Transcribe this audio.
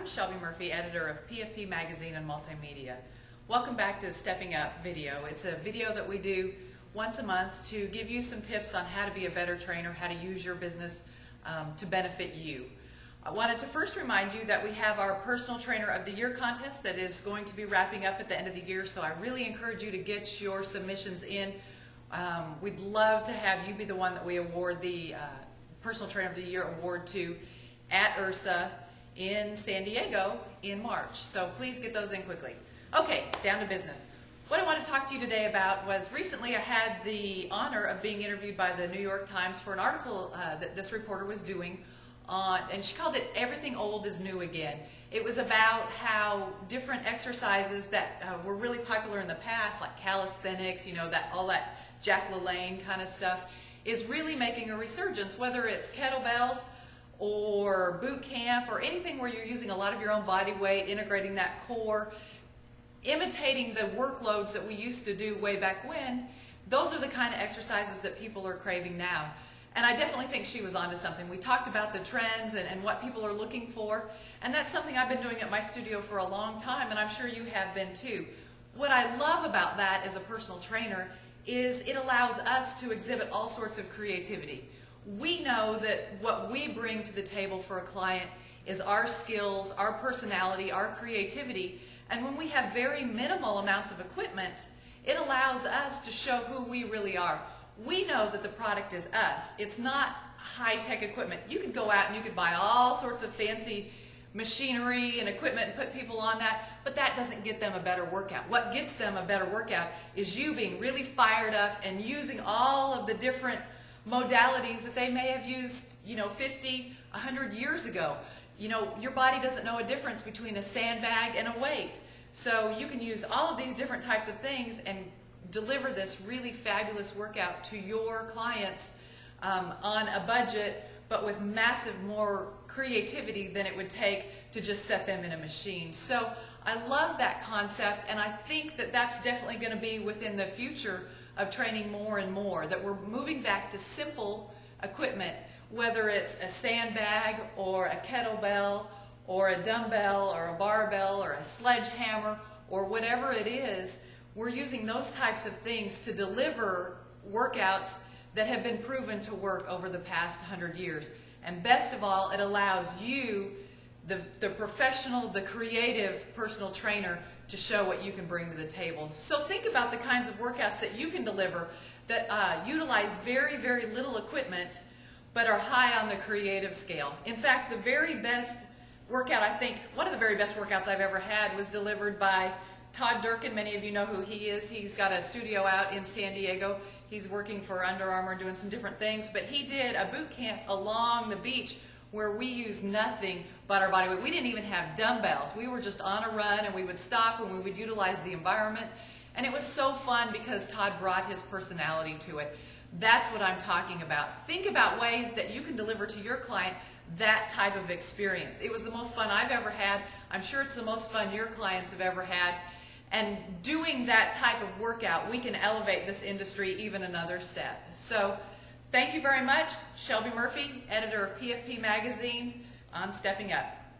I'm Shelby Murphy, editor of PFP Magazine and Multimedia. Welcome back to Stepping Up video. It's a video that we do once a month to give you some tips on how to be a better trainer, how to use your business to benefit you. I wanted to first remind you that we have our Personal Trainer of the Year contest that is going to be wrapping up at the end of the year, so I really encourage you to get your submissions in. We'd love to have you be the one that we award the Personal Trainer of the Year award to at IHRSA in San Diego in March. So please get those in quickly. Okay, down to business. What I want to talk to you today about was recently I had the honor of being interviewed by the New York Times for an article that this reporter was doing on, and she called it Everything Old is New Again. It was about how different exercises that were really popular in the past, like calisthenics, you know, all that Jack LaLanne kind of stuff, is really making a resurgence, whether it's kettlebells or boot camp or anything where you're using a lot of your own body weight, integrating that core, imitating the workloads that we used to do way back when. Those are the kind of exercises that people are craving now. And I definitely think she was onto something. We talked about the trends and what people are looking for, and that's something I've been doing at my studio for a long time, and I'm sure you have been too. What I love about that as a personal trainer is it allows us to exhibit all sorts of creativity. We know that what we bring to the table for a client is our skills, our personality, our creativity, and when we have very minimal amounts of equipment, it allows us to show who we really are. We know that the product is us. It's not high-tech equipment. You could go out and you could buy all sorts of fancy machinery and equipment and put people on that, but that doesn't get them a better workout. What gets them a better workout is you being really fired up and using all of the different modalities that they may have used, 50, 100 years ago. Your body doesn't know a difference between a sandbag and a weight. So you can use all of these different types of things and deliver this really fabulous workout to your clients on a budget, but with massive more creativity than it would take to just set them in a machine. So I love that concept, and I think that that's definitely going to be within the future of training more and more, that we're moving back to simple equipment, whether it's a sandbag or a kettlebell or a dumbbell or a barbell or a sledgehammer or whatever it is. We're using those types of things to deliver workouts that have been proven to work over the past 100 years. And best of all, it allows you, the professional, the creative personal trainer, to show what you can bring to the table. So think about the kinds of workouts that you can deliver that utilize very, very little equipment, but are high on the creative scale. In fact, the very best workout, I think, one of the very best workouts I've ever had was delivered by Todd Durkin. Many of you know who he is. He's got a studio out in San Diego. He's working for Under Armour doing some different things, but he did a boot camp along the beach where we used nothing but our body weight. We didn't even have dumbbells. We were just on a run, and we would stop and we would utilize the environment. And it was so fun because Todd brought his personality to it. That's what I'm talking about. Think about ways that you can deliver to your client that type of experience. It was the most fun I've ever had. I'm sure it's the most fun your clients have ever had. And doing that type of workout, we can elevate this industry even another step. So thank you very much. Shelby Murphy, editor of PFP Magazine, on Stepping Up.